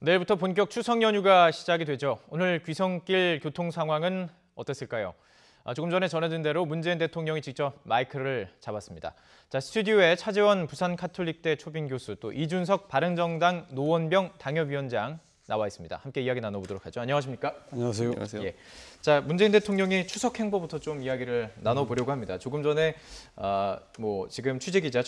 내일부터 본격 추석 연휴가 시작이 되죠. 오늘 귀성길 교통 상황은 어땠을까요? 조금 전에 전해진 대로 문재인 대통령이 직접 마이크를 잡았습니다. 자, 스튜디오에 차재원 부산 카톨릭대 초빙 교수, 또 이준석 바른정당 노원병 당협위원장 나와 있습니다. 함께 이야기 나눠보도록 하죠. 안녕하십니까? 안녕하세요. 안녕하세요. 예. 자, 문재인 대통령이 추석 행보부터 좀 이야기를 나눠보려고 합니다. 조금 전에 지금 취재기자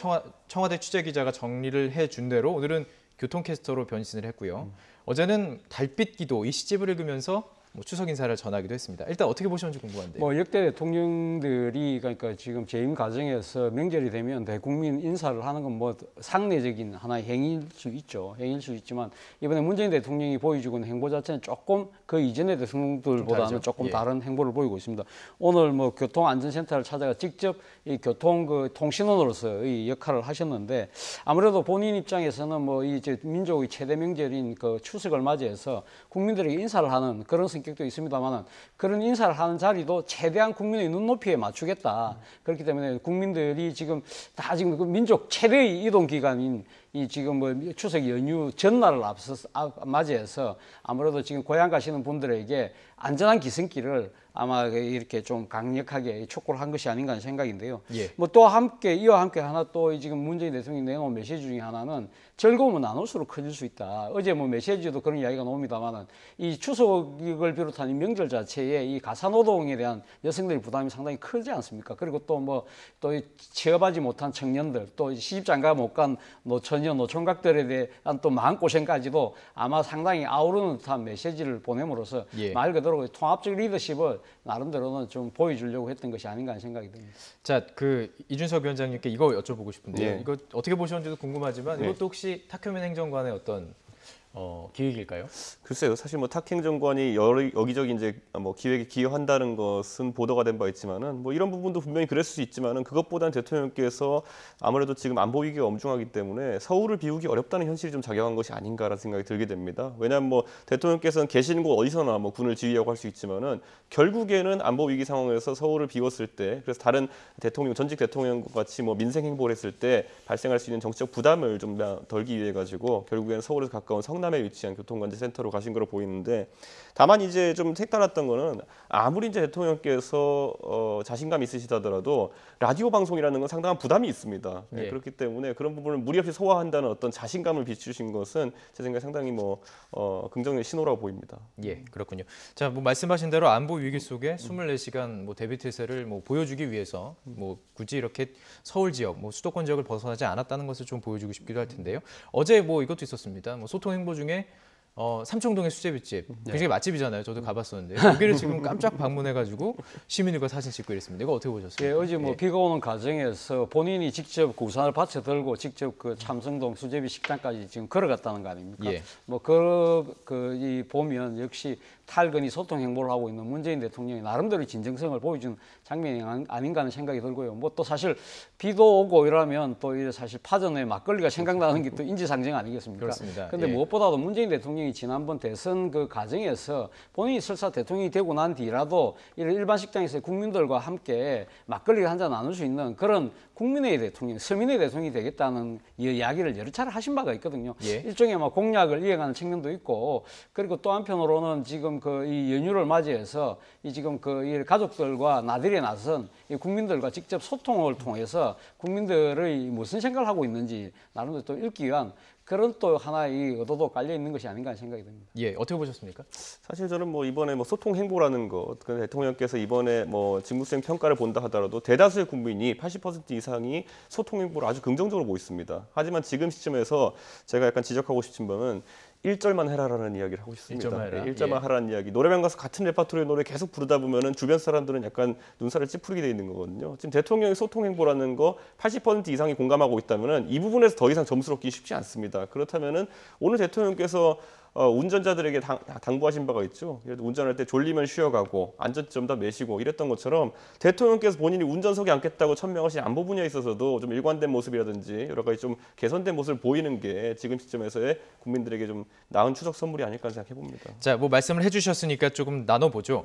청와대 취재기자가 정리를 해준 대로 오늘은 교통캐스터로 변신을 했고요. 어제는 달빛 기도 이 시집을 읽으면서 추석 인사를 전하기도 했습니다. 일단 어떻게 보셨는지 궁금한데요. 역대 대통령들이 그러니까 지금 재임 과정에서 명절이 되면 대국민 인사를 하는 건 상례적인 하나의 행위일 수 있죠. 행위일 수 있지만 이번에 문재인 대통령이 보여주고 있는 행보 자체는 조금 그 이전의 대통령들보다는 조금 다른 행보를 보이고 있습니다. 오늘 교통안전센터를 찾아가 직접 이 통신원으로서의 역할을 하셨는데 아무래도 본인 입장에서는 이제 민족의 최대 명절인 그 추석을 맞이해서 국민들에게 인사를 하는 그런 성격도 있습니다만 그런 인사를 하는 자리도 최대한 국민의 눈높이에 맞추겠다. 그렇기 때문에 국민들이 지금 그 민족 최대의 이동 기간인 이 지금 추석 연휴 전날을 맞이해서 아무래도 지금 고향 가시는 분들에게 안전한 기승길을 아마 이렇게 좀 강력하게 촉구를 한 것이 아닌가 하는 생각인데요. 예. 이와 함께 하나 또 지금 문재인 대통령이 내놓은 메시지 중에 하나는 즐거움은 나눌수록 커질 수 있다. 어제 메시지도 그런 이야기가 나옵니다만은 이 추석을 비롯한 이 명절 자체에 이 가사노동에 대한 여성들의 부담이 상당히 크지 않습니까? 그리고 또 취업하지 못한 청년들, 또 시집장가 못 간 노총각들에 대한 또 마음고생까지도 아마 상당히 아우르는 듯한 메시지를 보냄으로써 말 그대로 통합적 리더십을 나름대로는 좀 보여주려고 했던 것이 아닌가 하는 생각이 듭니다. 자, 이준석 위원장님께 이거 여쭤보고 싶은데요. 이거 어떻게 보셨는지도 궁금하지만 이것도 혹시 탁현민 행정관의 어떤 기획일까요? 글쎄요. 사실 탁 행정관이 여기저기 이제 기획에 기여한다는 것은 보도가 된 바 있지만은 이런 부분도 분명히 그랬을 수 있지만은 그것보다는 대통령께서 아무래도 지금 안보 위기가 엄중하기 때문에 서울을 비우기 어렵다는 현실이 좀 작용한 것이 아닌가라는 생각이 들게 됩니다. 왜냐하면 대통령께서는 계시는 곳 어디서나 군을 지휘하고 할 수 있지만은 결국에는 안보 위기 상황에서 서울을 비웠을 때, 그래서 다른 전직 대통령과 같이 민생 행보를 했을 때 발생할 수 있는 정치적 부담을 좀 덜기 위해 가지고 결국에는 서울에서 가까운 성남에 위치한 교통관제센터로 가신 거로 보이는데, 다만 이제 좀 색달랐던 거는 아무리 이제 대통령께서 자신감 있으시다더라도 라디오 방송이라는 건 상당한 부담이 있습니다. 그렇기 때문에 그런 부분을 무리 없이 소화한다는 어떤 자신감을 비추신 것은 제 생각에 상당히 긍정의 신호라고 보입니다. 예, 그렇군요. 자, 말씀하신 대로 안보 위기 속에 24시간 대비태세를 보여주기 위해서 굳이 이렇게 서울 지역, 수도권 지역을 벗어나지 않았다는 것을 좀 보여주고 싶기도 할 텐데요. 어제 이것도 있었습니다. 소통 행보 중에 삼청동의 수제비집, 굉장히 맛집이잖아요. 저도 가봤었는데 여기를 지금 깜짝 방문해가지고 시민들과 사진 찍고 이랬습니다. 이거 어떻게 보셨어요? 어제 비가 오는 과정에서 본인이 직접 우산을 받쳐 들고 직접 그 삼청동 수제비 식당까지 지금 걸어갔다는 거 아닙니까? 이 보면 역시 탈근이 소통 행보를 하고 있는 문재인 대통령이 나름대로 진정성을 보여준 장면이 아닌가 하는 생각이 들고요. 또 사실 비도 오고 이러면 또 사실 파전에 막걸리가 생각나는 게 또 인지상정 아니겠습니까? 그렇습니다. 그런데 무엇보다도 문재인 대통령이 지난번 대선 그 과정에서 본인이 설사 대통령이 되고 난 뒤라도 이런 일반 식당에서 국민들과 함께 막걸리를 한잔 나눌 수 있는 그런 국민의 대통령, 서민의 대통령이 되겠다는 이야기를 여러 차례 하신 바가 있거든요. 일종의 공약을 이행하는 측면도 있고, 그리고 또 한편으로는 지금 이 연휴를 맞이해서 지금 이 가족들과 나들이에 나선 이 국민들과 직접 소통을 통해서 국민들의 무슨 생각을 하고 있는지 나름대로 또 읽기 위한 그런 또 하나의 의도도 깔려 있는 것이 아닌가 하는 생각이 듭니다. 예, 어떻게 보셨습니까? 사실 저는 이번에 소통 행보라는 것, 대통령께서 이번에 직무수행 평가를 본다 하더라도 대다수의 국민이 80% 이상이 소통 행보를 아주 긍정적으로 보고 있습니다. 하지만 지금 시점에서 제가 약간 지적하고 싶은 바는 1절만 해라라는 이야기를 하고 싶습니다. 1절만 하라는 이야기. 노래방 가서 같은 레파토리의 노래 계속 부르다 보면은 주변 사람들은 약간 눈살을 찌푸리게 돼 있는 거거든요. 지금 대통령의 소통 행보라는 거 80% 이상이 공감하고 있다면은 이 부분에서 더 이상 점수를 얻기 쉽지 않습니다. 그렇다면은 오늘 대통령께서 운전자들에게 당부하신 바가 있죠. 운전할 때 졸리면 쉬어가고 안전점 다 매시고 이랬던 것처럼 대통령께서 본인이 운전석에 앉겠다고 천명하신 안보 분야에 있어서도 좀 일관된 모습이라든지 여러 가지 좀 개선된 모습을 보이는 게 지금 시점에서의 국민들에게 좀 나은 추석 선물이 아닐까 생각해 봅니다. 자, 말씀을 해주셨으니까 조금 나눠보죠.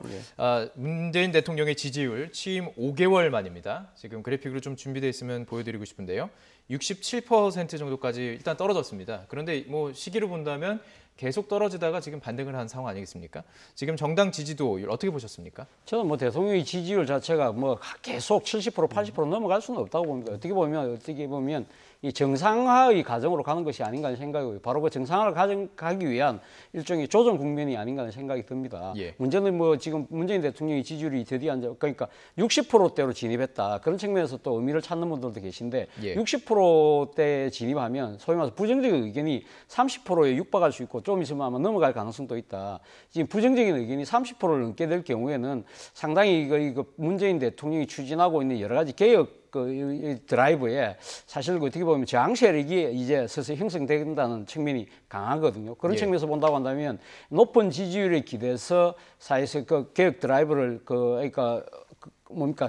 문재인 대통령의 지지율 취임 5개월 만입니다. 지금 그래픽으로 좀 준비되어 있으면 보여드리고 싶은데요. 67% 정도까지 일단 떨어졌습니다. 그런데 시기로 본다면 계속 떨어지다가 지금 반등을 한 상황 아니겠습니까? 지금 정당 지지도율 어떻게 보셨습니까? 저는 뭐 대통령의 지지율 자체가 뭐 계속 70% 80% 넘어갈 수는 없다고 봅니다. 어떻게 보면 이 정상화의 과정으로 가는 것이 아닌가 하는 생각이고요. 바로 그 정상화를 가기 위한 일종의 조정 국면이 아닌가 하는 생각이 듭니다. 예. 문제는 뭐 지금 문재인 대통령의 지지율이 드디어 그러니까 60%대로 진입했다. 그런 측면에서 또 의미를 찾는 분들도 계신데 예. 60%대 진입하면 소위 말해서 부정적인 의견이 30%에 육박할 수 있고 좀 있으면 아마 넘어갈 가능성도 있다. 지금 부정적인 의견이 30%를 넘게 될 경우에는 상당히 이거 문재인 대통령이 추진하고 있는 여러 가지 개혁 이 드라이브에 사실 어떻게 보면 저항 세력이 이제 서서히 형성된다는 측면이 강하거든요. 그런 예. 측면에서 본다고 한다면 높은 지지율에 기대서 사회에서 그 개혁 드라이브를 그러니까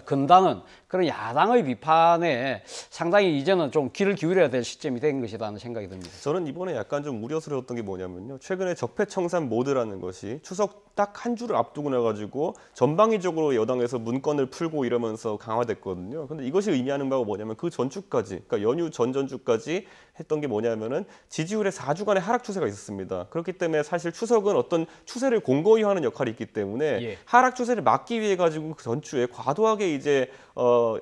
건다는 그런 야당의 비판에 상당히 이제는 좀 귀를 기울여야 될 시점이 된 것이라는 생각이 듭니다. 저는 이번에 약간 좀 우려스러웠던 게 뭐냐면요. 최근에 적폐청산 모드라는 것이 추석 딱 한 주를 앞두고 나가지고 전방위적으로 여당에서 문건을 풀고 이러면서 강화됐거든요. 근데 이것이 의미하는 바가 뭐냐면 그 전주까지, 그러니까 연휴 전전주까지 했던 게 뭐냐면은 지지율의 4주간의 하락 추세가 있었습니다. 그렇기 때문에 사실 추석은 어떤 추세를 공고히 하는 역할이 있기 때문에 예. 하락 추세를 막기 위해 가지고 그 전주에 과도하게 이제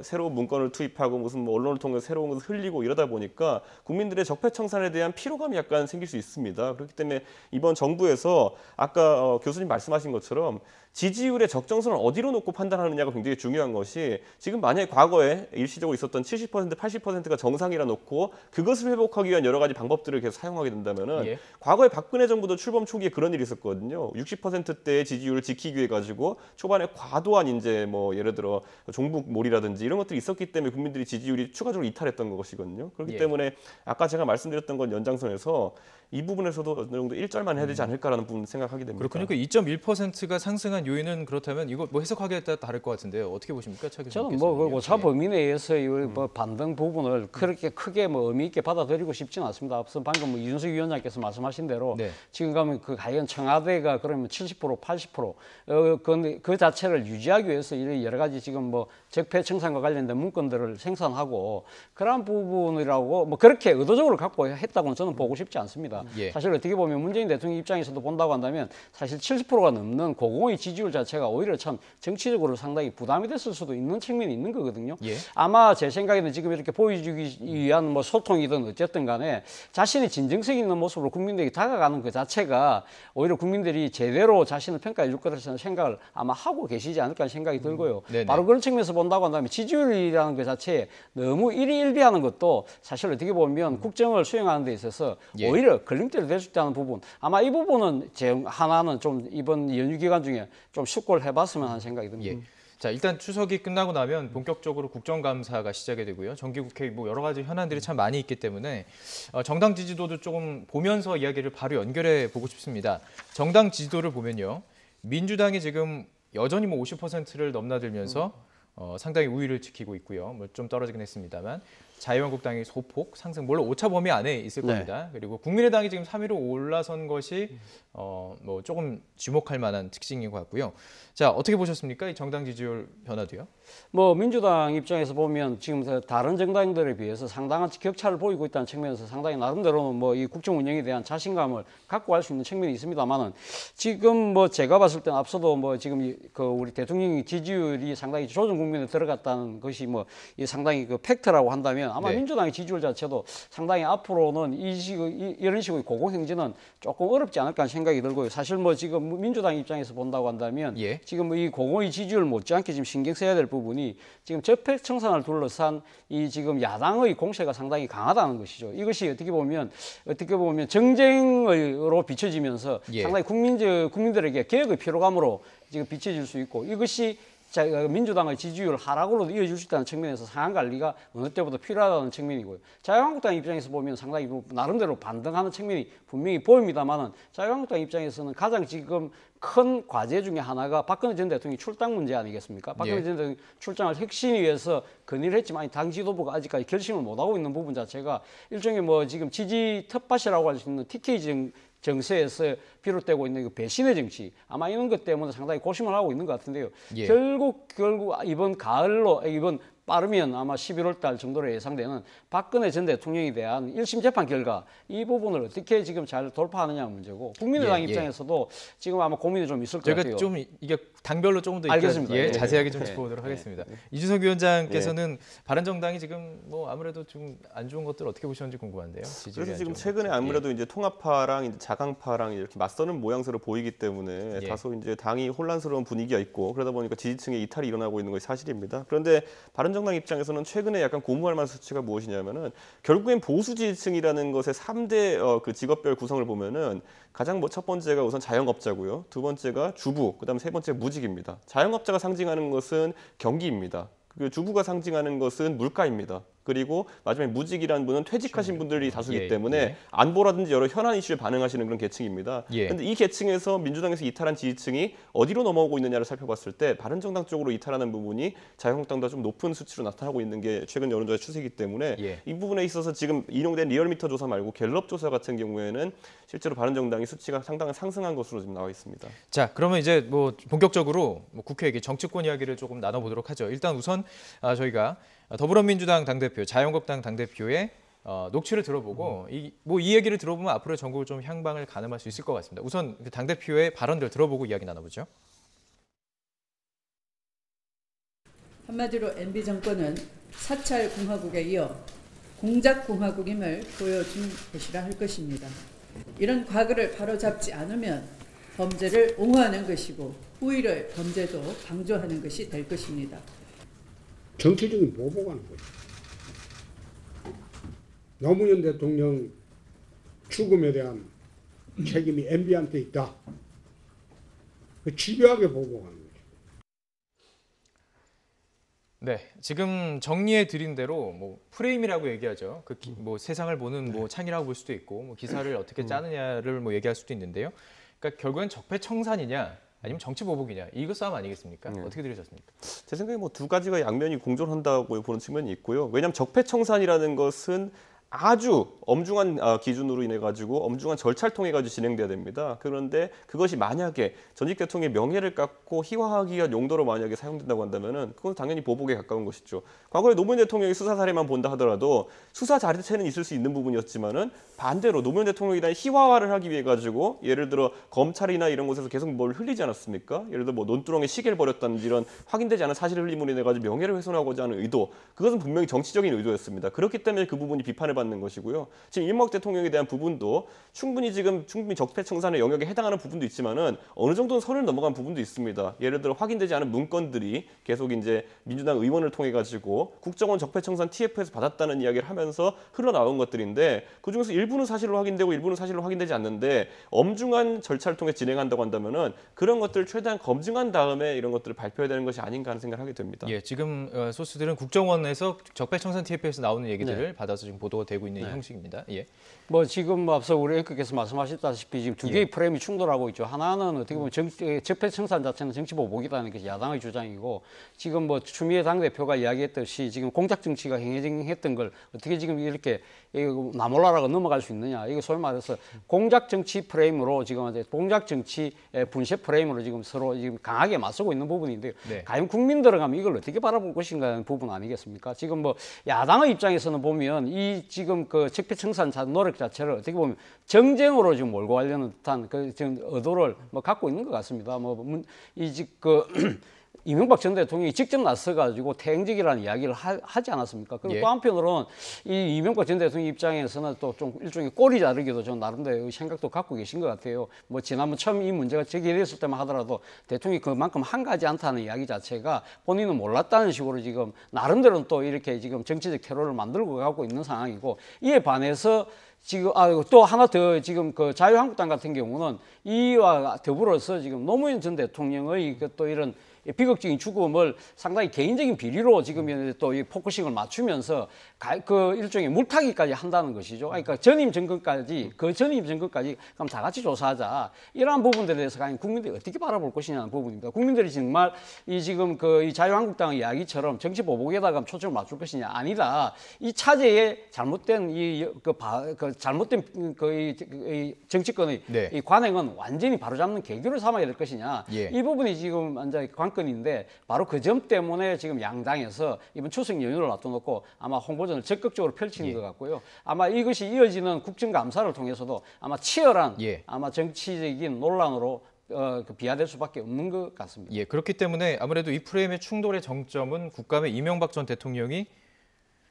새로운 문건을 투입하고 무슨 뭐 언론을 통해서 새로운 것을 흘리고 이러다 보니까 국민들의 적폐청산에 대한 피로감이 약간 생길 수 있습니다. 그렇기 때문에 이번 정부에서 아까 교수님 말씀하신 것처럼 지지율의 적정선을 어디로 놓고 판단하느냐가 굉장히 중요한 것이 지금 만약에 과거에 일시적으로 있었던 70%, 80%가 정상이라 놓고 그것을 회복하기 위한 여러 가지 방법들을 계속 사용하게 된다면은 예. 과거에 박근혜 정부도 출범 초기에 그런 일이 있었거든요. 60%대의 지지율을 지키기 위해 가지고 초반에 과도한 이제 뭐 예를 들어 종북몰이라든지 이런 것들이 있었기 때문에 국민들이 지지율이 추가적으로 이탈했던 것이거든요. 그렇기 예. 때문에 아까 제가 말씀드렸던 건 연장선에서 이 부분에서도 어느 정도 일절만 해야 되지 않을까라는 부분 생각하게 됩니다. 그렇군요. 그 2.1%가 상승한 요인은 그렇다면 이거 뭐 해석하기에 따라 다를 것 같은데요. 어떻게 보십니까, 차 교수님께서? 저는 뭐 오차 범위 내에서 이 뭐 반등 부분을 그렇게 크게 뭐 의미 있게 받아들이고 싶지는 않습니다. 앞서 방금 뭐 이준석 위원장께서 말씀하신 대로 네. 지금 가면 그 과연 청와대가 그러면 70% 80% 그 자체를 유지하기 위해서 이런 여러 가지 지금 뭐 적폐청산과 관련된 문건들을 생산하고 그러한 부분이라고 뭐 그렇게 의도적으로 갖고 했다고는 저는 보고 싶지 않습니다. 예. 사실 어떻게 보면 문재인 대통령 입장에서도 본다고 한다면 사실 70%가 넘는 고공의 지지율 자체가 오히려 참 정치적으로 상당히 부담이 됐을 수도 있는 측면이 있는 거거든요. 예. 아마 제 생각에는 지금 이렇게 보여주기 위한 뭐 소통이든 어쨌든 간에 자신의 진정성 있는 모습으로 국민들에게 다가가는 그 자체가 오히려 국민들이 제대로 자신을 평가해 줄 것이라는 생각을 아마 하고 계시지 않을까 하는 생각이 들고요. 네네. 바로 그런 측면에서 본다고 한다면 지지율이라는 그 자체에 너무 일희일비하는 것도 사실 어떻게 보면 국정을 수행하는 데 있어서 예. 오히려 걸림돌이 될 수 있다는 부분, 아마 이 부분은 제 하나는 좀 이번 연휴 기간 중에 좀 숙고를 해봤으면 하는 생각이 듭니다. 예. 자, 일단 추석이 끝나고 나면 본격적으로 국정감사가 시작이 되고요. 정기국회 뭐 여러 가지 현안들이 참 많이 있기 때문에 정당 지지도도 조금 보면서 이야기를 바로 연결해 보고 싶습니다. 정당 지지도를 보면요. 민주당이 지금 여전히 뭐 50%를 넘나들면서 상당히 우위를 지키고 있고요. 뭐 좀 떨어지긴 했습니다만 자유한국당이 소폭 상승, 물론 오차 범위 안에 있을 네. 겁니다. 그리고 국민의당이 지금 3위로 올라선 것이 뭐 조금 주목할 만한 특징인 것 같고요. 자, 어떻게 보셨습니까? 이 정당 지지율 변화도요? 뭐 민주당 입장에서 보면 지금 다른 정당들에 비해서 상당한 격차를 보이고 있다는 측면에서 상당히 나름대로는 뭐 이 국정 운영에 대한 자신감을 갖고 갈 수 있는 측면이 있습니다만은 지금 뭐 제가 봤을 때는 앞서도 뭐 지금 그 우리 대통령 지지율이 상당히 조정 국면에 들어갔다는 것이 뭐 이 상당히 그 팩트라고 한다면 아마 네. 민주당의 지지율 자체도 상당히 앞으로는 이런 식의 고공행진은 조금 어렵지 않을까 하는 생각이 들고요. 사실 뭐 지금 민주당 입장에서 본다고 한다면 예. 지금 이 공의 지지율 못지않게 지금 신경 써야 될 부분이 지금 적폐청산을 둘러싼 이 지금 야당의 공세가 상당히 강하다는 것이죠. 이것이 어떻게 보면 정쟁으로 비춰지면서 예. 상당히 국민들에게 개혁의 피로감으로 지금 비춰질 수 있고 이것이 민주당의 지지율 하락으로 이어질 수 있다는 측면에서 상황 관리가 어느 때보다 필요하다는 측면이고요. 자유한국당 입장에서 보면 상당히 나름대로 반등하는 측면이 분명히 보입니다만은 자유한국당 입장에서는 가장 지금 큰 과제 중에 하나가 박근혜 전 대통령이 출당 문제 아니겠습니까? 박근혜 예. 전 대통령 출당을 혁신을 위해서 건의를 했지만 당 지도부가 아직까지 결심을 못하고 있는 부분 자체가 일종의 뭐 지금 지지 텃밭이라고 할 수 있는 TK 정세에서 비롯되고 있는 그 배신의 정치, 아마 이런 것 때문에 상당히 고심을 하고 있는 것 같은데요. 예. 결국 이번 가을로 이번 빠르면 아마 11월 달 정도로 예상되는 박근혜 전 대통령에 대한 1심 재판 결과 이 부분을 어떻게 지금 잘 돌파하느냐 문제고 국민의당 예, 예. 입장에서도 지금 아마 고민이 좀 있을 것 저희가 같아요. 좀 이게 당별로 조금 더 알겠습니다. 예, 예, 자세하게 좀 예, 짚어보도록 예, 하겠습니다. 이준석 위원장께서는 바른정당이 지금 뭐 아무래도 좀 안 좋은 것들 어떻게 보셨는지 궁금한데요. 그래서 지금 최근에 아무래도 이제 통합파랑 이제 자강파랑 이렇게 맞서는 모양새로 보이기 때문에 예. 다소 이제 당이 혼란스러운 분위기가 있고 그러다 보니까 지지층의 이탈이 일어나고 있는 것이 사실입니다. 그런데 바른정당 입장에서는 최근에 약간 고무할 만한 수치가 무엇이냐면은 결국엔 보수 지지층이라는 것의 3대 그 직업별 구성을 보면은 가장 첫 번째가 우선 자영업자고요. 두 번째가 주부, 그다음 세 번째 무직입니다. 자영업자가 상징하는 것은 경기입니다. 그 주부가 상징하는 것은 물가입니다. 그리고 마지막에 무직이라는 분은 퇴직하신 분들이 다수기 때문에 예. 안보라든지 여러 현안 이슈에 반응하시는 그런 계층입니다. 그런데 이 계층에서 민주당에서 이탈한 지지층이 어디로 넘어오고 있느냐를 살펴봤을 때 바른정당 쪽으로 이탈하는 부분이 자유한국당보다 좀 높은 수치로 나타나고 있는 게 최근 여론조사 추세이기 때문에 이 부분에 있어서 지금 인용된 리얼미터 조사 말고 갤럽 조사 같은 경우에는 실제로 바른정당이 수치가 상당히 상승한 것으로 지금 나와 있습니다. 자, 그러면 이제 뭐 본격적으로 뭐 국회 얘기, 정치권 이야기를 조금 나눠보도록 하죠. 일단 우선 저희가 더불어민주당 당대표, 자유한국당 당대표의 녹취를 들어보고 이 얘기를 들어보면 앞으로 전국을 좀 향방을 가늠할 수 있을 것 같습니다. 우선 그 당대표의 발언들 들어보고 이야기 나눠보죠. 한마디로 MB 정권은 사찰 공화국에 이어 공작 공화국임을 보여준 것이라 할 것입니다. 이런 과거를 바로잡지 않으면 범죄를 옹호하는 것이고 후일의 범죄도 방조하는 것이 될 것입니다. 정치적인 보복하는 거죠. 노무현 대통령 죽음에 대한 책임이 MB한테 있다. 그 집요하게 보복하는 거죠. 네, 지금 정리해 드린 대로 뭐 프레임이라고 얘기하죠. 뭐 세상을 보는 뭐 창이라고 볼 수도 있고 뭐 기사를 어떻게 짜느냐를 뭐 얘기할 수도 있는데요. 그러니까 결국엔 적폐청산이냐 아니면 정치 보복이냐 이거 싸움 아니겠습니까? 어떻게 들으셨습니까? 제 생각에 뭐 두 가지가 양면이 공존한다고 보는 측면이 있고요. 왜냐하면 적폐청산이라는 것은 아주 엄중한 기준으로 인해 가지고 엄중한 절차를 통해 가지고 진행돼야 됩니다. 그런데 그것이 만약에 전직 대통령의 명예를 깎고 희화하기 위한 용도로 만약에 사용된다고 한다면은 그건 당연히 보복에 가까운 것이죠. 과거에 노무현 대통령의 수사 사례만 본다 하더라도 수사 자체는 있을 수 있는 부분이었지만은 반대로 노무현 대통령에 대한 희화화를 하기 위해 가지고 예를 들어 검찰이나 이런 곳에서 계속 뭘 흘리지 않았습니까? 예를 들어 뭐 논두렁에 시계를 버렸다든지 이런 확인되지 않은 사실을 흘림으로 인해 가지고 명예를 훼손하고자 하는 의도, 그것은 분명히 정치적인 의도였습니다. 그렇기 때문에 그 부분이 비판을 받는 것이고요. 지금 이명박 대통령에 대한 부분도 충분히 적폐청산의 영역에 해당하는 부분도 있지만은 어느 정도는 선을 넘어간 부분도 있습니다. 예를 들어 확인되지 않은 문건들이 계속 이제 민주당 의원을 통해 가지고 국정원 적폐청산 TF에서 받았다는 이야기를 하면서 흘러나온 것들인데 그 중에서 일부는 사실로 확인되고 일부는 사실로 확인되지 않는데 엄중한 절차를 통해 진행한다고 한다면은 그런 것들을 최대한 검증한 다음에 이런 것들을 발표해야 되는 것이 아닌가 하는 생각을 하게 됩니다. 예, 지금 소스들은 국정원에서 적폐청산 TF에서 나오는 얘기들을 받아서 지금 보도가 되고 있는 형식입니다. 예. 뭐 지금 앞서 우리 앵커께서 말씀하셨다시피 지금 두 개의 프레임이 충돌하고 있죠. 하나는 어떻게 보면 적폐청산 자체는 정치 보복이라는 것이 야당의 주장이고 지금 뭐 추미애 당대표가 이야기했듯이 지금 공작 정치가 행해졌던 걸 어떻게 지금 이렇게 나몰라라고 넘어갈 수 있느냐. 이거 소위 말해서 공작 정치 프레임으로 지금 이제 공작 정치 분쇄 프레임으로 지금 서로 지금 강하게 맞서고 있는 부분인데 과연 국민들은 가면 이걸 어떻게 바라볼 것인가 하는 부분 아니겠습니까? 지금 뭐 야당의 입장에서는 보면 이 지금 그 적폐청산 노력 자체를 어떻게 보면 정쟁으로 지금 몰고 가려는 듯한 그 지금 의도를 뭐 갖고 있는 것 같습니다. 이명박 전 대통령이 직접 나서가지고 퇴행직이라는 이야기를 하지 않았습니까? 그리고 또 한편으로는 이 이명박 전 대통령 입장에서는 또 좀 일종의 꼬리 자르기도 좀 나름대로 생각도 갖고 계신 것 같아요. 뭐 지난번 처음 이 문제가 제기됐을 때만 하더라도 대통령이 그만큼 한가지 않다는 이야기 자체가 본인은 몰랐다는 식으로 지금 나름대로는 또 이렇게 지금 정치적 테러를 만들고 가고 있는 상황이고 이에 반해서 지금 또 하나 더 지금 그 자유한국당 같은 경우는 이와 더불어서 지금 노무현 전 대통령의 또 이런 비극적인 죽음을 상당히 개인적인 비리로 지금 또 이 포커싱을 맞추면서 그 일종의 물타기까지 한다는 것이죠. 그러니까 전임 정권까지 그럼 다 같이 조사하자. 이러한 부분들에 대해서 과연 국민들이 어떻게 바라볼 것이냐는 부분입니다. 국민들이 정말 이 지금 이 자유한국당의 이야기처럼 정치 보복에다가 초점을 맞출 것이냐 아니다. 이 차제에 잘못된 잘못된 이 정치권의 이 관행은 완전히 바로잡는 계기를 삼아야 될 것이냐. 이 부분이 지금 완전히 관건이 건인데 바로 그 점 때문에 지금 양당에서 이번 추석 연휴를 놔둬놓고 아마 홍보전을 적극적으로 펼치는 것 같고요. 아마 이것이 이어지는 국정감사를 통해서도 아마 치열한 아마 정치적인 논란으로 비화될 수밖에 없는 것 같습니다. 예, 그렇기 때문에 아무래도 이 프레임의 충돌의 정점은 국감에 이명박 전 대통령이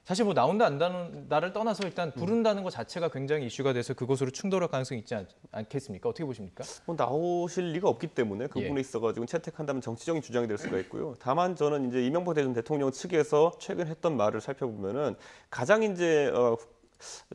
사실 뭐 나온다 안 나온다를 떠나서 일단 부른다는 것 자체가 굉장히 이슈가 돼서 그것으로 충돌할 가능성이 있지 않겠습니까? 어떻게 보십니까? 뭐 나오실 리가 없기 때문에 그 부분에 있어가지고 채택한다면 정치적인 주장이 될 수가 있고요. 다만 저는 이제 이명박 전 대통령 측에서 최근 했던 말을 살펴보면은 가장 이제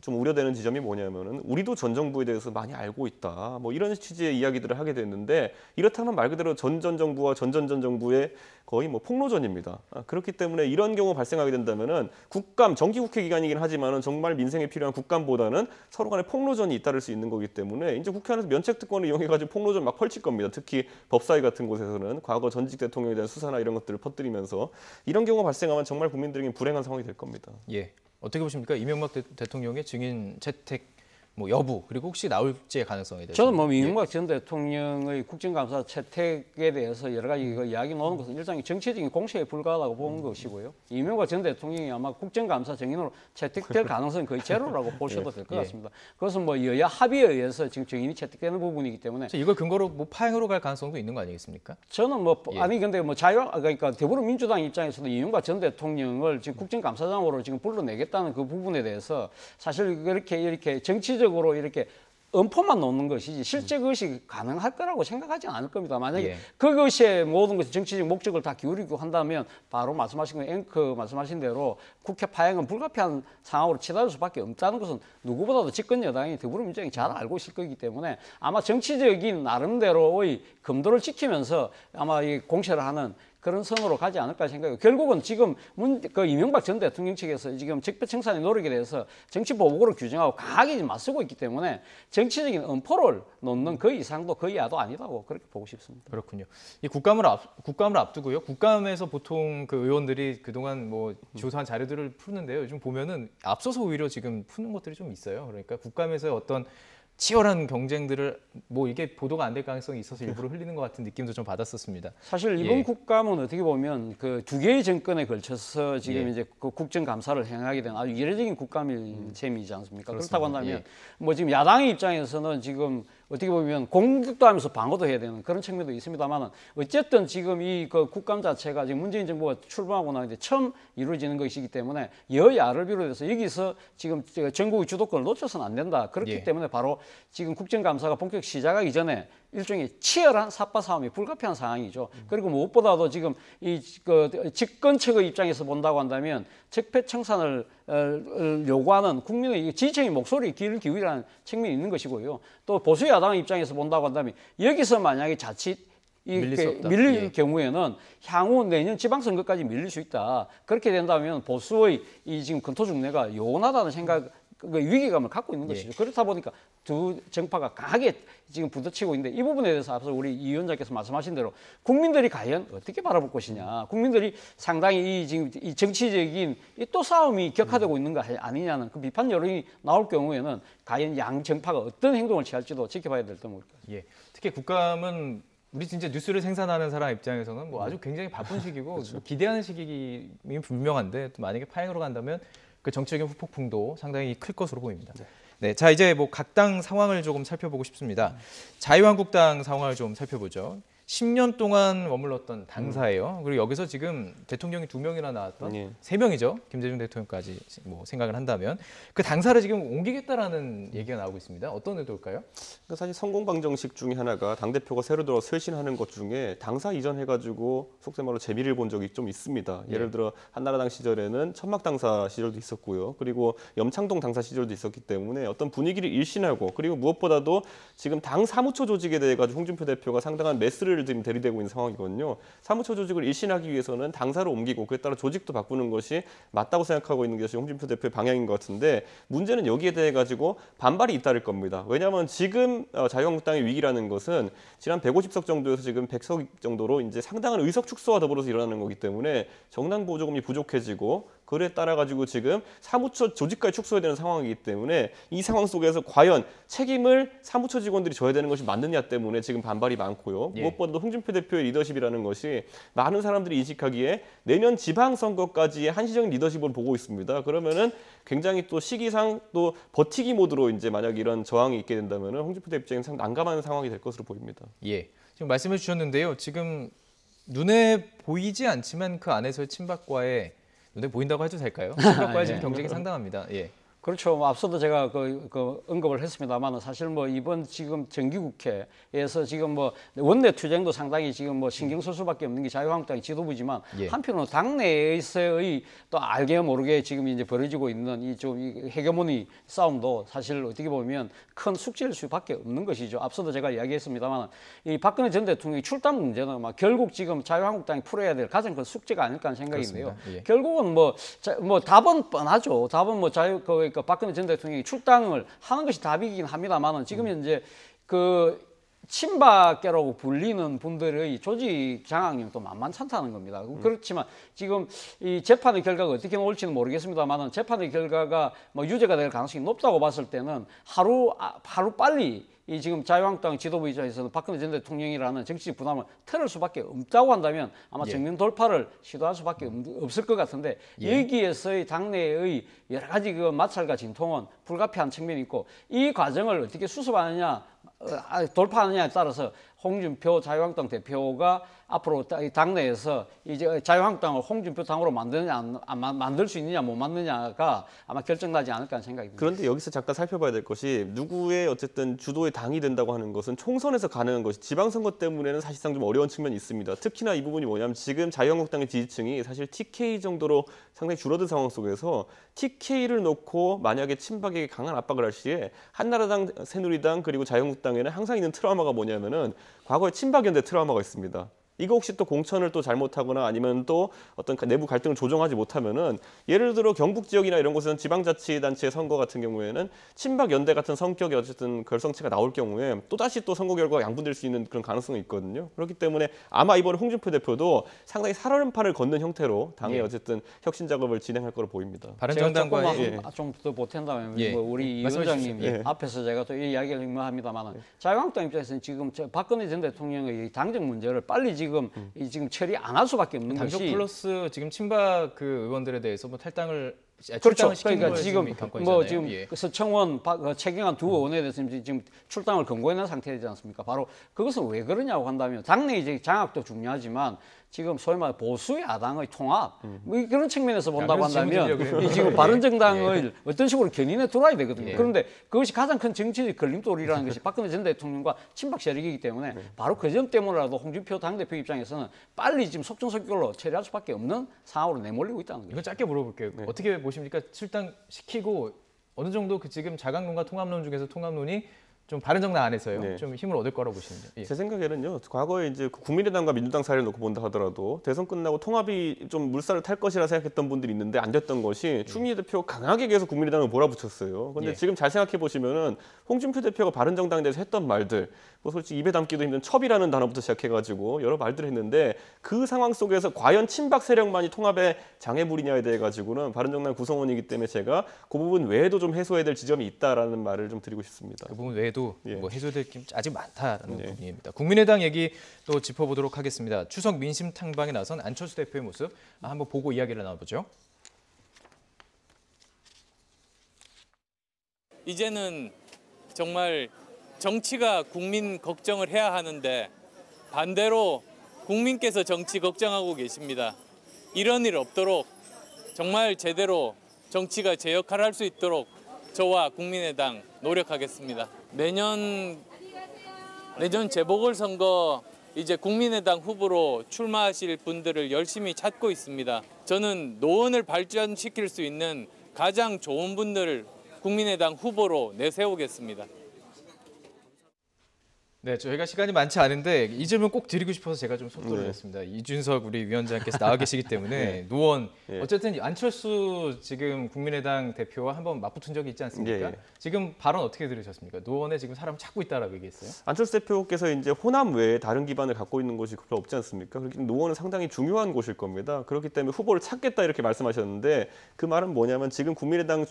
좀 우려되는 지점이 뭐냐면은 우리도 전 정부에 대해서 많이 알고 있다. 뭐 이런 취지의 이야기들을 하게 됐는데 이렇다면 말 그대로 전 정부와 전 정부의 거의 뭐 폭로전입니다. 그렇기 때문에 이런 경우 발생하게 된다면은 국감 정기국회 기간이긴 하지만은 정말 민생에 필요한 국감보다는 서로 간에 폭로전이 잇따를 수 있는 거기 때문에 이제 국회 안에서 면책특권을 이용해가지고 폭로전 막 펼칠 겁니다. 특히 법사위 같은 곳에서는 과거 전직 대통령에 대한 수사나 이런 것들을 퍼뜨리면서 이런 경우가 발생하면 정말 국민들에게 불행한 상황이 될 겁니다. 예. 어떻게 보십니까? 이명박 대통령의 증인 채택 뭐 여부 그리고 혹시 나올지의 가능성에 대해서 저는 뭐 이명박 전 대통령의 국정감사 채택에 대해서 여러 가지 이야기 나오는 것은 일종의 정치적인 공세에 불과하다고 보는 것이고요. 이명박 전 대통령이 아마 국정감사 증인으로 채택될 가능성은 거의 제로라고 보셔도 될 것 같습니다. 그것은 뭐 여야 합의에 의해서 지금 증인이 채택되는 부분이기 때문에 이걸 근거로 뭐 파행으로 갈 가능성도 있는 거 아니겠습니까? 저는 뭐 아니 근데 뭐 그러니까 더불어민주당 입장에서도 이명박 전 대통령을 지금 국정감사장으로 지금 불러내겠다는 그 부분에 대해서 사실 이렇게 정치적으로 이렇게 엄포만 놓는 것이지 실제 그것이 가능할 거라고 생각하지 않을 겁니다. 만약에 그것에 모든 것이 정치적 목적을 다 기울이고 한다면 바로 말씀하신 대로 국회 파행은 불가피한 상황으로 치달을 수밖에 없다는 것은 누구보다도 집권 여당이 더불어민주당이 잘 알고 있을 거기 때문에 아마 정치적인 나름대로의 검도를 지키면서 아마 이 공세를 하는 그런 선으로 가지 않을까 생각해요. 결국은 지금 이명박 전 대통령 측에서 지금 적폐청산의 노력에 대해서 정치보복으로 규정하고 강하게 맞서고 있기 때문에 정치적인 엄포를 놓는 그 이상도 그 이하도 아니다고 그렇게 보고 싶습니다. 그렇군요. 이 국감을 앞두고요. 국감에서 보통 그 의원들이 그동안 뭐 조사한 자료들을 푸는데요. 요즘 보면은 앞서서 오히려 지금 푸는 것들이 좀 있어요. 그러니까 국감에서의 어떤 치열한 경쟁들을 뭐 이게 보도가 안 될 가능성이 있어서 일부러 흘리는 것 같은 느낌도 좀 받았었습니다. 사실 이번 국감은 어떻게 보면 그 두 개의 정권에 걸쳐서 지금 이제 그 국정감사를 행하게 된 아주 이례적인 국감일 셈이지 않습니까? 그렇습니다. 그렇다고 한다면 뭐 지금 야당의 입장에서는 지금 어떻게 보면 공격도 하면서 방어도 해야 되는 그런 측면도 있습니다만은 어쨌든 지금 이 그 국감 자체가 지금 문재인 정부가 출범하고 나서 처음 이루어지는 것이기 때문에 여야를 비롯해서 여기서 지금 전국의 주도권을 놓쳐서는 안 된다. 그렇기 때문에 바로 지금 국정감사가 본격 시작하기 전에 일종의 치열한 삿바 싸움이 불가피한 상황이죠. 그리고 무엇보다도 지금 이 집권 측의 입장에서 본다고 한다면 적폐청산을 요구하는 국민의 지지층의 목소리에 귀를 기울이라는 측면이 있는 것이고요. 또 보수 야당 입장에서 본다고 한다면 여기서 만약에 자칫 밀릴 경우에는 향후 내년 지방선거까지 밀릴 수 있다. 그렇게 된다면 보수의 이 지금 근토중래가 요원하다는 생각, 그 위기감을 갖고 있는 것이죠. 그렇다 보니까 두 정파가 강하게 지금 부딪히고 있는데 이 부분에 대해서 앞서 우리 이 위원장께서 말씀하신 대로 국민들이 과연 어떻게 바라볼 것이냐. 국민들이 상당히 이 지금 이 정치적인 이 또 싸움이 격화되고 있는 거 아니냐는 그 비판 여론이 나올 경우에는 과연 양 정파가 어떤 행동을 취할지도 지켜봐야 될 듯 모릅니다. 특히 국감은 우리 진짜 뉴스를 생산하는 사람 입장에서는 뭐 아주 굉장히 바쁜 시기고 뭐 기대하는 시기임이 분명한데 또 만약에 파행으로 간다면 그 정치적인 후폭풍도 상당히 클 것으로 보입니다. 네, 자 이제 뭐 각 당 상황을 조금 살펴보고 싶습니다. 자유한국당 상황을 좀 살펴보죠. 10년 동안 머물렀던 당사예요. 그리고 여기서 지금 대통령이 2명이나 나왔던 3명이죠. 김대중 대통령까지 뭐 생각을 한다면 그 당사를 지금 옮기겠다라는 얘기가 나오고 있습니다. 어떤 의도일까요? 그러니까 사실 성공방정식 중에 하나가 당대표가 새로 들어 쇄신하는 것 중에 당사 이전해가지고 속된 말로 재미를 본 적이 좀 있습니다. 예를 들어 한나라당 시절에는 천막당사 시절도 있었고요. 그리고 염창동 당사 시절도 있었기 때문에 어떤 분위기를 일신하고 그리고 무엇보다도 지금 당 사무처 조직에 대해 가지고 홍준표 대표가 상당한 매스를 지금 대리되고 있는 상황이거든요. 사무처 조직을 일신하기 위해서는 당사로 옮기고 그에 따라 조직도 바꾸는 것이 맞다고 생각하고 있는 것이 홍준표 대표의 방향인 것 같은데 문제는 여기에 대해 가지고 반발이 잇따를 겁니다. 왜냐하면 지금 자유한국당의 위기라는 것은 지난 150석 정도에서 지금 100석 정도로 이제 상당한 의석 축소와 더불어서 일어나는 거기 때문에 정당 보조금이 부족해지고 그에 따라 가지고 지금 사무처 조직까지 축소해야 되는 상황이기 때문에 이 상황 속에서 과연 책임을 사무처 직원들이 져야 되는 것이 맞느냐 때문에 지금 반발이 많고요. 예. 무엇보다도 홍준표 대표의 리더십이라는 것이 많은 사람들이 인식하기에 내년 지방선거까지의 한시적인 리더십을 보고 있습니다. 그러면은 굉장히 또 시기상 또 버티기 모드로 이제 만약 이런 저항이 있게 된다면은 홍준표 대표 입장에서 상당히 난감한 상황이 될 것으로 보입니다. 예. 지금 말씀해 주셨는데요. 지금 눈에 보이지 않지만 그 안에서의 친박과의 눈에 보인다고 해도 될까요? 친박과의 지금 경쟁이 상당합니다. 예. 그렇죠. 뭐 앞서도 제가 그 언급을 했습니다만 사실 뭐 이번 지금 정기국회에서 지금 뭐 원내 투쟁도 상당히 지금 뭐 신경 쓸 수밖에 없는 게 자유한국당 지도부지만 예. 한편으로는 당내에서의 또 알게 모르게 지금 이제 벌어지고 있는 이 헤게모니 싸움도 사실 어떻게 보면 큰 숙제일 수밖에 없는 것이죠. 앞서도 제가 이야기했습니다만 이 박근혜 전 대통령의 출당 문제는 막 결국 지금 자유한국당이 풀어야 될 가장 큰 숙제가 아닐까 하는 생각인데요. 그렇습니다. 예. 결국은 뭐 답은 뻔하죠. 답은 뭐 그러니까 박근혜 전 대통령이 출당을 하는 것이 답이긴 합니다만은 지금 현재 그 친박계라고 불리는 분들의 조직 장악력이 또 만만찮다는 겁니다. 그렇지만 지금 이 재판의 결과가 어떻게 나올지는 모르겠습니다만은 재판의 결과가 뭐 유죄가 될 가능성이 높다고 봤을 때는 하루 빨리 이 지금 자유한국당 지도부 입장에서는 박근혜 전 대통령이라는 정치적 부담을 털을 수밖에 없다고 한다면 아마 예. 정면 돌파를 시도할 수밖에 없을 것 같은데 예. 여기에서의 당내의 여러 가지 그 마찰과 진통은 불가피한 측면이 있고 이 과정을 어떻게 수습하느냐 돌파하느냐에 따라서 홍준표 자유한국당 대표가 앞으로 당내에서 이제 자유한국당을 홍준표 당으로 만드느냐 만들 수 있느냐 못 만드느냐가 아마 결정나지 않을까 하는 생각이 듭니다. 그런데 여기서 잠깐 살펴봐야 될 것이 누구의 어쨌든 주도의 당이 된다고 하는 것은 총선에서 가능한 것이 지방선거 때문에는 사실상 좀 어려운 측면이 있습니다. 특히나 이 부분이 뭐냐면 지금 자유한국당의 지지층이 사실 TK 정도로 상당히 줄어든 상황 속에서 TK를 놓고 만약에 친박에게 강한 압박을 할 시에 한나라당, 새누리당 그리고 자유한국당에는 항상 있는 트라우마가 뭐냐면은 과거에 친박연대 트라우마가 있습니다. 이거 혹시 또 공천을 또 잘못하거나 아니면 또 어떤 내부 갈등을 조정하지 못하면은 예를 들어 경북 지역이나 이런 곳에서는 지방자치단체 선거 같은 경우에는 친박 연대 같은 성격의 어쨌든 결성체가 나올 경우에 또 다시 또 선거 결과가 양분될 수 있는 그런 가능성이 있거든요. 그렇기 때문에 아마 이번에 홍준표 대표도 상당히 살얼음판을 걷는 형태로 당의 예. 어쨌든 혁신 작업을 진행할 거로 보입니다. 바른정당과 좀더 보탠다면 예. 뭐 우리 이 말씀해 위원장님 주십시오. 예. 앞에서 제가 또 이 이야기를 합니다만 자유한국당 입장에서는 지금 박근혜 전 대통령의 당정 문제를 빨리 지금 처리 안 할 수밖에 없는 당적 것이 플러스 지금 친박 그 의원들에 대해서 뭐 탈당을 그렇죠. 시키는 그러니까 거에 지금 관건이잖아요. 뭐 지금 예. 서청원, 최경환 두 의원에 대해서 지금 출당을 권고해놓은 상태이지 않습니까? 바로 그것은 왜 그러냐고 한다면 당내 이제 장악도 중요하지만 지금 소위 말해 보수 야당의 통합 뭐 그런 측면에서 본다고 그래서 한다면 질문 드리려고 이 지금 그래요. 바른정당을 어떤 식으로 견인해 들어야 되거든요. 예. 그런데 그것이 가장 큰 정치적 걸림돌이라는 것이 박근혜 전 대통령과 친박 세력이기 때문에 바로 그 점 때문이라도 홍준표 당대표 입장에서는 빨리 지금 속전속결로 처리할 수밖에 없는 상황으로 내몰리고 있다는 거죠. 이거 짧게 물어볼게요. 어떻게 보십니까? 출당시키고 어느 정도 그 지금 자강론과 통합론 중에서 통합론이 좀 바른정당 안에서요. 네. 좀 힘을 얻을 거라고 보시는데. 예. 제 생각에는요. 과거에 이제 국민의당과 민주당 사이를 놓고 본다 하더라도 대선 끝나고 통합이 좀 물살을 탈 것이라 생각했던 분들이 있는데 안 됐던 것이 추미애 대표가 강하게 계속 국민의당을 몰아붙였어요. 그런데 예. 지금 잘 생각해 보시면은 홍준표 대표가 바른정당에 대해서 했던 말들, 뭐 솔직히 입에 담기도 힘든 첩이라는 단어부터 시작해가지고 여러 말들을 했는데 그 상황 속에서 과연 친박 세력만이 통합에 장애물이냐에 대해 가지고는 바른정당 구성원이기 때문에 제가 그 부분 외에도 좀 해소해야 될 지점이 있다라는 말을 좀 드리고 싶습니다. 그 부분 외에도 예. 뭐 해소될 게 아직 많다라는 네. 부분입니다. 국민의당 얘기 또 짚어보도록 하겠습니다. 추석 민심 탐방에 나선 안철수 대표의 모습 한번 보고 이야기를 나눠보죠. 이제는 정말 정치가 국민 걱정을 해야 하는데 반대로 국민께서 정치 걱정하고 계십니다. 이런 일 없도록 정말 제대로 정치가 제 역할을 할 수 있도록 저와 국민의당 노력하겠습니다. 내년 재보궐선거 이제 국민의당 후보로 출마하실 분들을 열심히 찾고 있습니다. 저는 노원을 발전시킬 수 있는 가장 좋은 분들을 국민의당 후보로 내세우겠습니다. 네, 저희가 시간이 많지 않은데 이 질문 꼭 드리고 싶어서 제가 좀 속도를 네. 냈습니다. 이준석 우리 위원장께서 나와 계시기 때문에 노원 네. 어쨌든 안철수 지금 국민의당 대표와 한번 맞붙은 적이 있지 않습니까? 예. 지금 발언 어떻게 들으셨습니까? 노원에 지금 사람 찾고 있다라고 얘기했어요. 안철수 대표께서 이제 호남 외에 다른 기반을 갖고 있는 곳이 별로 없지 않습니까? 그렇기 때문에 노원은 상당히 중요한 곳일 겁니다. 그렇기 때문에 후보를 찾겠다 이렇게 말씀하셨는데 그 말은 뭐냐면 지금 국민의당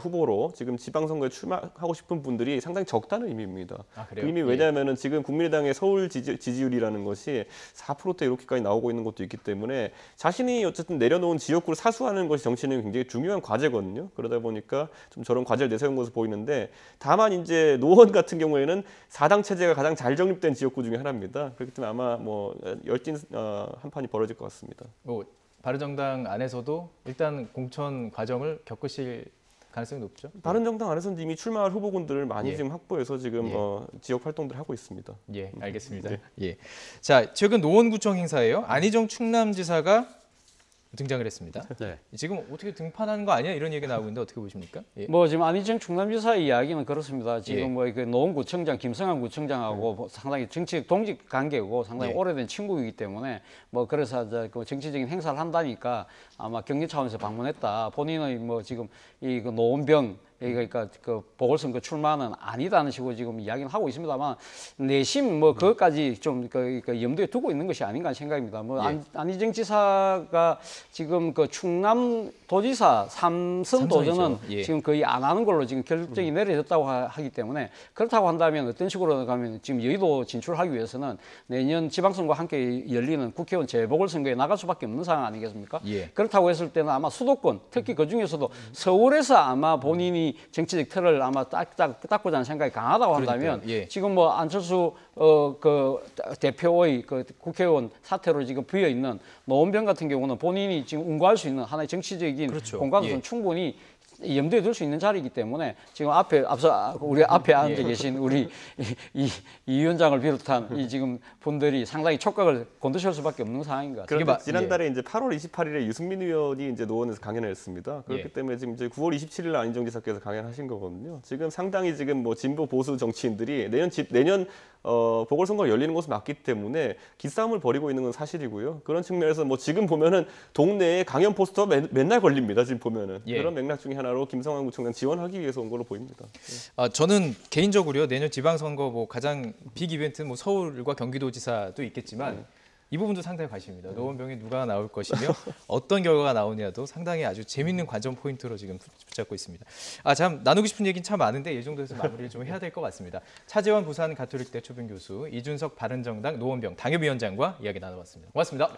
후보로 지금 지방선거에 출마하고 싶은 분들이 상당히 적다는 의미입니다. 아, 그 그래요? 의미 왜냐하면은 지금 국민의당의 서울 지지율이라는 것이 4%대 이렇게까지 나오고 있는 것도 있기 때문에 자신이 어쨌든 내려놓은 지역구를 사수하는 것이 정치는 굉장히 중요한 과제거든요. 그러다 보니까 좀 저런 과제를 내세운 것으로 보이는데 다만 이제 노원 같은 경우에는 4당 체제가 가장 잘 정립된 지역구 중에 하나입니다. 그렇기 때문에 아마 뭐 열띤 한판이 벌어질 것 같습니다. 뭐 바른정당 안에서도 일단 공천 과정을 겪으실 가능성이 높죠. 바른정당 안에서는 이미 출마할 후보군들을 많이 예. 지금 확보해서 지금 예. 지역 활동들을 하고 있습니다. 예, 알겠습니다. 네. 예. 자, 최근 노원구청 행사에요. 안희정 충남지사가 등장을 했습니다. 네. 지금 어떻게 등판하는 거 아니야? 이런 얘기 나오고 있는데 어떻게 보십니까? 예. 뭐 지금 안희정 충남지사의 이야기는 그렇습니다. 지금 예. 뭐 그 노원구청장 김성한 구청장하고 뭐 상당히 정치 동직 관계고 상당히 예. 오래된 친구이기 때문에 뭐 그래서 그 정치적인 행사를 한다니까 아마 격리 차원에서 방문했다. 본인의 뭐 지금 이 그 노원병 그러니까 그 보궐선거 출마는 아니다는 식으로 지금 이야기는 하고 있습니다만 내심 뭐 그것까지 좀 그 염두에 두고 있는 것이 아닌가 하는 생각입니다. 뭐 예. 안희정 지사가 지금 그 충남 도지사 3선 도전은 삼선이죠. 예. 지금 거의 안 하는 걸로 지금 결정이 내려졌다고 하기 때문에 그렇다고 한다면 어떤 식으로 가면 지금 여의도 진출하기 위해서는 내년 지방선거와 함께 열리는 국회의원 재보궐선거에 나갈 수밖에 없는 상황 아니겠습니까? 예. 그렇다고 했을 때는 아마 수도권 특히 그 중에서도 서울에서 아마 본인이 정치적 틀을 아마 닦고자 하는 생각이 강하다고 한다면 그러니까요. 예. 지금 뭐 안철수 그 대표의 그 국회의원 사태로 지금 비어 있는 노원병 같은 경우는 본인이 지금 운구할 수 있는 하나의 정치적인 그렇죠. 공간으로는 예. 충분히 염두에 둘 수 있는 자리이기 때문에 지금 앞서 우리 앞에 앉아 예. 계신 우리 이 위원장을 비롯한 이 지금 분들이 상당히 촉각을 곤두실 수밖에 없는 상황인 것 같습니다. 그런데 지난달에 이제 8월 28일에 유승민 의원이 이제 노원에서 강연을 했습니다. 그렇기 예. 때문에 지금 이제 9월 27일 안희정 지사께서 강연하신 거거든요. 지금 상당히 지금 뭐 진보 보수 정치인들이 내년 보궐선거가 열리는 것은 맞기 때문에 기싸움을 벌이고 있는 건 사실이고요. 그런 측면에서 뭐 지금 보면은 동네에 강연 포스터 맨날 걸립니다. 지금 보면은 예. 그런 맥락 중에 하나로 김성환 구청장 지원하기 위해서 온 걸로 보입니다. 아, 저는 개인적으로요. 내년 지방선거 뭐 가장 빅 이벤트 뭐 서울과 경기도지사도 있겠지만 이 부분도 상당히 관심입니다. 노원병에 누가 나올 것이며 어떤 결과가 나오냐도 상당히 아주 재밌는 관전 포인트로 지금 붙잡고 있습니다. 아, 참 나누고 싶은 얘기는 참 많은데 이 정도에서 마무리를 좀 해야 될 것 같습니다. 차재원 부산 가톨릭대 초빙 교수, 이준석 바른정당 노원병 당협위원장과 이야기 나눠봤습니다. 고맙습니다.